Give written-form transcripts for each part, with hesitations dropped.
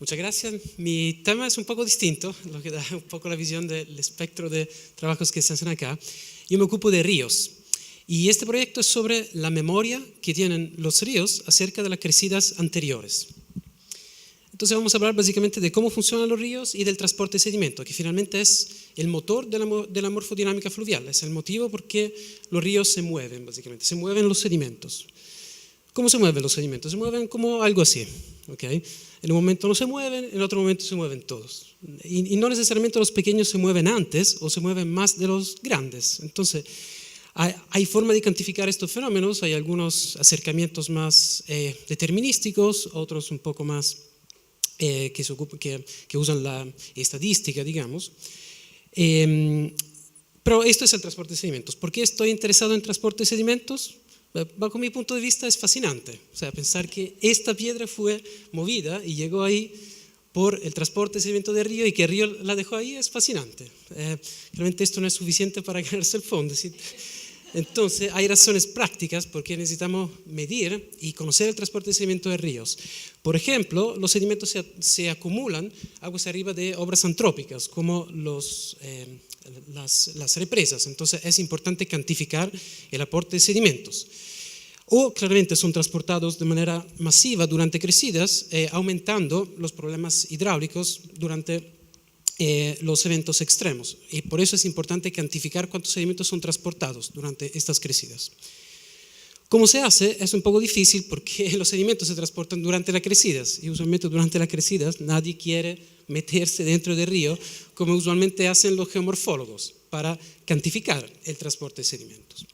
Muchas gracias. Mi tema es un poco distinto, lo que da un poco la visión del espectro de trabajos que se hacen acá. Yo me ocupo de ríos y este proyecto es sobre la memoria que tienen los ríos acerca de las crecidas anteriores. Entonces vamos a hablar básicamente de cómo funcionan los ríos y del transporte de sedimento, que finalmente es el motor de la morfodinámica fluvial, es el motivo por qué los ríos se mueven, básicamente, se mueven los sedimentos. ¿Cómo se mueven los sedimentos? Se mueven como algo así, ¿ok? En un momento no se mueven, en otro momento se mueven todos. Y no necesariamente los pequeños se mueven antes o se mueven más de los grandes. Entonces, hay forma de cuantificar estos fenómenos, hay algunos acercamientos más determinísticos, otros un poco más que usan la estadística, digamos. Pero esto es el transporte de sedimentos. ¿Por qué estoy interesado en transporte de sedimentos? Bajo mi punto de vista es fascinante, o sea, pensar que esta piedra fue movida y llegó ahí por el transporte de sedimento del río y que el río la dejó ahí es fascinante. Realmente esto no es suficiente para ganarse el fondo. ¿Sí? Entonces hay razones prácticas por qué necesitamos medir y conocer el transporte de sedimento de ríos. Por ejemplo, los sedimentos se acumulan aguas arriba de obras antrópicas como las represas, entonces es importante cuantificar el aporte de sedimentos. O claramente son transportados de manera masiva durante crecidas, aumentando los problemas hidráulicos durante los eventos extremos. Y por eso es importante cuantificar cuántos sedimentos son transportados durante estas crecidas. ¿Cómo se hace? Es un poco difícil porque los sedimentos se transportan durante las crecidas y usualmente durante las crecidas nadie quiere meterse dentro del río como usualmente hacen los geomorfólogos para cuantificar el transporte de sedimentos.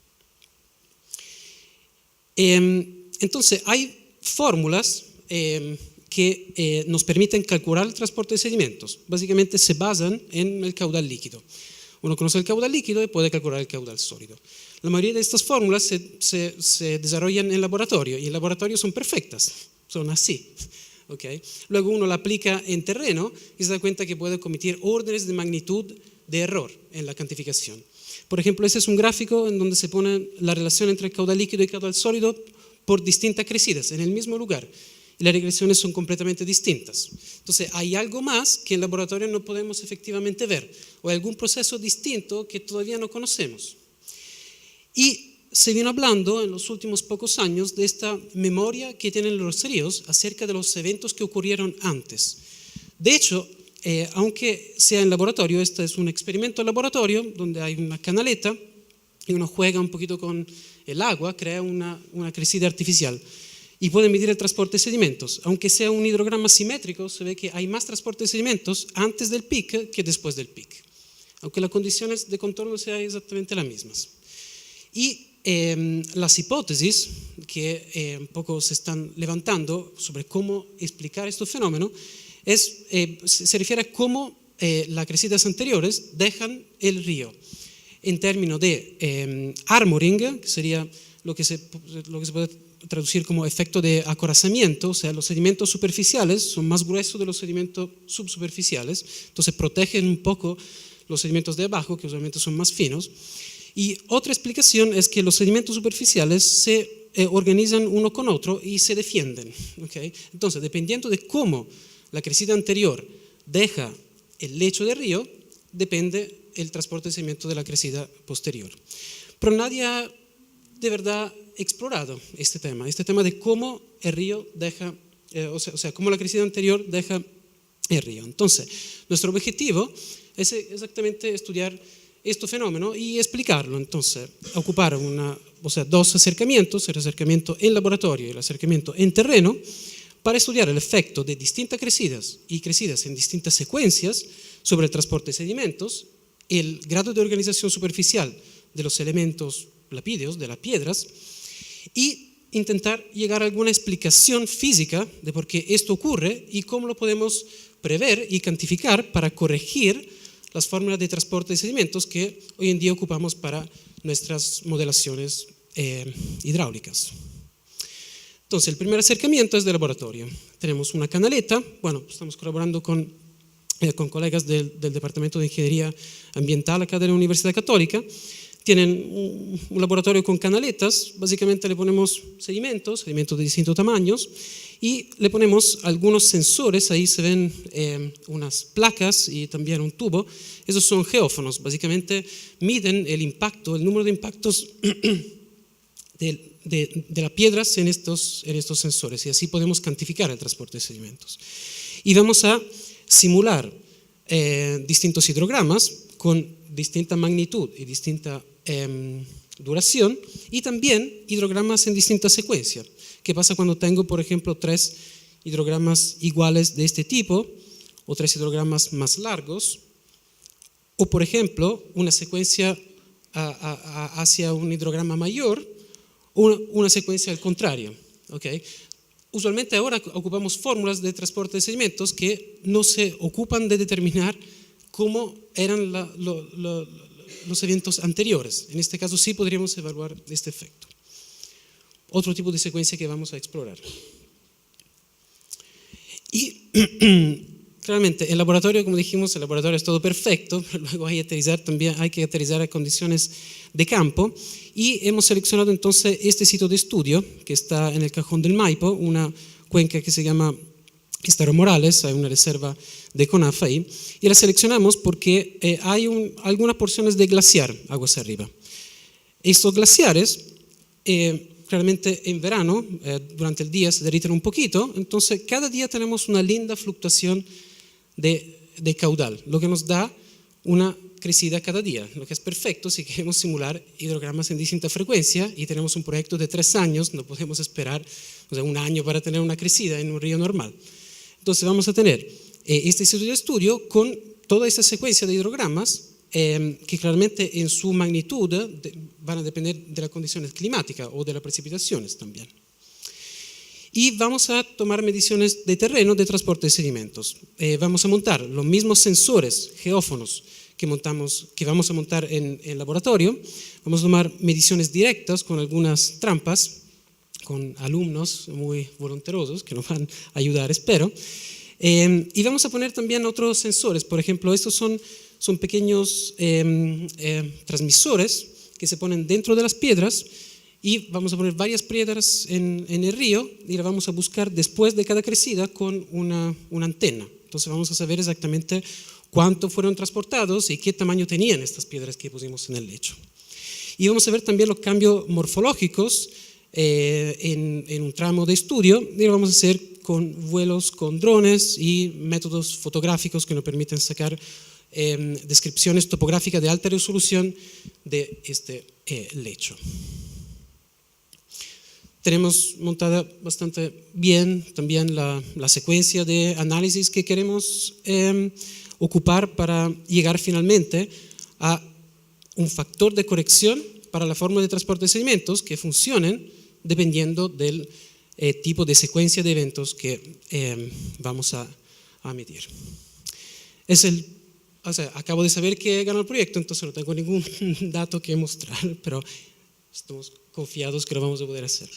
Entonces hay fórmulas que nos permiten calcular el transporte de sedimentos. Básicamente se basan en el caudal líquido. Uno conoce el caudal líquido y puede calcular el caudal sólido. La mayoría de estas fórmulas se desarrollan en laboratorio y en laboratorio son perfectas, son así. ¿Okay? Luego uno la aplica en terreno y se da cuenta que puede cometer órdenes de magnitud de error en la cuantificación. Por ejemplo, ese es un gráfico en donde se pone la relación entre el caudal líquido y el caudal sólido por distintas crecidas en el mismo lugar. Y las regresiones son completamente distintas. Entonces, hay algo más que en laboratorio no podemos efectivamente ver, o hay algún proceso distinto que todavía no conocemos. Y se viene hablando en los últimos pocos años de esta memoria que tienen los ríos acerca de los eventos que ocurrieron antes. De hecho, aunque sea en laboratorio, este es un experimento en laboratorio donde hay una canaleta y uno juega un poquito con el agua, crea una crecida artificial. Y pueden medir el transporte de sedimentos. Aunque sea un hidrograma simétrico, se ve que hay más transporte de sedimentos antes del pic que después del pic, aunque las condiciones de contorno sean exactamente las mismas. Y las hipótesis que un poco se están levantando sobre cómo explicar estos fenómenos se refiere a cómo las crecidas anteriores dejan el río en términos de armoring, que sería lo que se puede traducir como efecto de acorazamiento, o sea, los sedimentos superficiales son más gruesos de los sedimentos subsuperficiales, entonces protegen un poco los sedimentos de abajo, que usualmente son más finos. Y otra explicación es que los sedimentos superficiales se organizan uno con otro y se defienden. ¿Okay? Entonces, dependiendo de cómo la crecida anterior deja el lecho del río, depende el transporte de sedimentos de la crecida posterior. Pero nadie ha de verdad explorado este tema de cómo el río deja, o sea, cómo la crecida anterior deja el río. Entonces, nuestro objetivo es exactamente estudiar este fenómeno y explicarlo. Entonces, ocupar dos acercamientos, el acercamiento en laboratorio y el acercamiento en terreno, para estudiar el efecto de distintas crecidas y crecidas en distintas secuencias sobre el transporte de sedimentos, el grado de organización superficial de los elementos lapídeos, de las piedras, y intentar llegar a alguna explicación física de por qué esto ocurre y cómo lo podemos prever y cuantificar para corregir las fórmulas de transporte de sedimentos que hoy en día ocupamos para nuestras modelaciones hidráulicas. Entonces, el primer acercamiento es de laboratorio. Tenemos una canaleta, estamos colaborando con colegas del Departamento de Ingeniería Ambiental acá de la Universidad Católica. Tienen un laboratorio con canaletas, básicamente le ponemos sedimentos de distintos tamaños y le ponemos algunos sensores, ahí se ven unas placas y también un tubo. Esos son geófonos, básicamente miden el impacto, el número de impactos de las piedras en estos sensores, y así podemos cuantificar el transporte de sedimentos. Y vamos a simular distintos hidrogramas con distinta magnitud y distinta duración, y también hidrogramas en distinta secuencia. ¿Qué pasa cuando tengo, por ejemplo, 3 hidrogramas iguales de este tipo, o 3 hidrogramas más largos, o por ejemplo, una secuencia hacia un hidrograma mayor, o una secuencia al contrario? ¿Okay? Usualmente ahora ocupamos fórmulas de transporte de sedimentos que no se ocupan de determinar cómo eran los eventos anteriores. En este caso sí podríamos evaluar este efecto. Otro tipo de secuencia que vamos a explorar. Y claramente el laboratorio, como dijimos, el laboratorio es todo perfecto, pero luego hay que aterrizar a condiciones de campo, y hemos seleccionado entonces este sitio de estudio que está en el Cajón del Maipo, una cuenca que se llama Estero Morales, hay una reserva de CONAF ahí, y la seleccionamos porque hay algunas porciones de glaciar aguas arriba. Estos glaciares claramente en verano, durante el día se derriten un poquito, entonces cada día tenemos una linda fluctuación de caudal, lo que nos da una crecida cada día, lo que es perfecto si queremos simular hidrogramas en distinta frecuencia y tenemos un proyecto de 3 años, no podemos esperar un año para tener una crecida en un río normal. Entonces vamos a tener este sitio de estudio con toda esta secuencia de hidrogramas que claramente en su magnitud van a depender de las condiciones climáticas o de las precipitaciones también. Y vamos a tomar mediciones de terreno de transporte de sedimentos. Vamos a montar los mismos sensores geófonos que vamos a montar en el laboratorio. Vamos a tomar mediciones directas con algunas trampas, con alumnos muy voluntariosos que nos van a ayudar, espero. Y vamos a poner también otros sensores. Por ejemplo, estos son pequeños transmisores que se ponen dentro de las piedras, y vamos a poner varias piedras en el río y las vamos a buscar después de cada crecida con una antena. Entonces vamos a saber exactamente cuánto fueron transportados y qué tamaño tenían estas piedras que pusimos en el lecho. Y vamos a ver también los cambios morfológicos en un tramo de estudio, y lo vamos a hacer con vuelos con drones y métodos fotográficos que nos permiten sacar descripciones topográficas de alta resolución de este lecho. Tenemos montada bastante bien también la secuencia de análisis que queremos ocupar para llegar finalmente a un factor de corrección para la forma de transporte de sedimentos que funcionen dependiendo del tipo de secuencia de eventos que vamos a medir. Acabo de saber que ganó el proyecto, entonces no tengo ningún dato que mostrar, pero estamos confiados que lo vamos a poder hacer.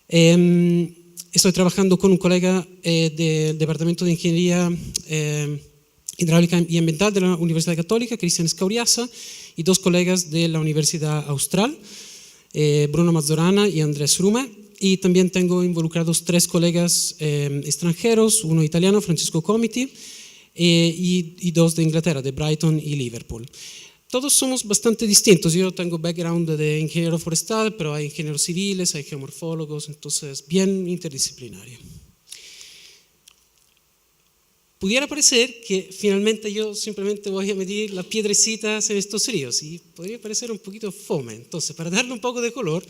Estoy trabajando con un colega del Departamento de Ingeniería Hidráulica y Ambiental de la Universidad Católica, Cristian Escauriaza, y 2 colegas de la Universidad Austral, Bruno Mazzorana y Andrés Rume, y también tengo involucrados 3 colegas extranjeros, uno italiano, Francesco Comiti, y 2 de Inglaterra, de Brighton y Liverpool. Todos somos bastante distintos. Yo tengo background de ingeniero forestal, pero hay ingenieros civiles, hay geomorfólogos, entonces bien interdisciplinario. Pudiera parecer que finalmente yo simplemente voy a medir las piedrecitas en estos ríos, y podría parecer un poquito fome. Entonces, para darle un poco de color,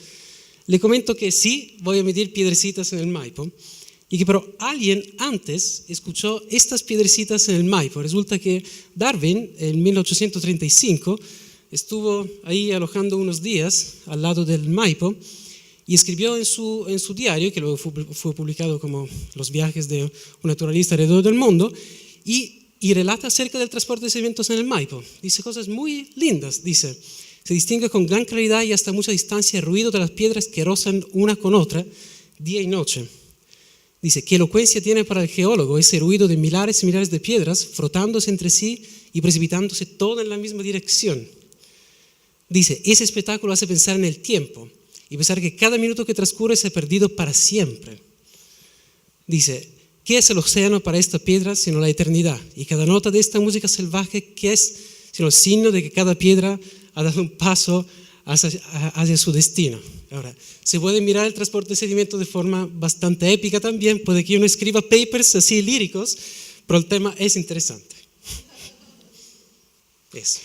le comento que sí voy a medir piedrecitas en el Maipo, y que pero alguien antes escuchó estas piedrecitas en el Maipo. Resulta que Darwin en 1835 estuvo ahí alojando unos días al lado del Maipo y escribió en su diario, que luego fue publicado como Los viajes de un naturalista alrededor del mundo, y relata acerca del transporte de sedimentos en el Maipo. Dice cosas muy lindas. Dice: se distingue con gran claridad y hasta mucha distancia el ruido de las piedras que rozan una con otra día y noche. Dice: qué elocuencia tiene para el geólogo ese ruido de millares y millares de piedras frotándose entre sí y precipitándose todas en la misma dirección. Dice: ese espectáculo hace pensar en el tiempo y pensar que cada minuto que transcurre se ha perdido para siempre. Dice, ¿qué es el océano para esta piedra sino la eternidad? Y cada nota de esta música salvaje, ¿qué es sino el signo de que cada piedra ha dado un paso hacia su destino? Ahora, se puede mirar el transporte de sedimentos de forma bastante épica también, puede que uno escriba papers así líricos, pero el tema es interesante. Eso.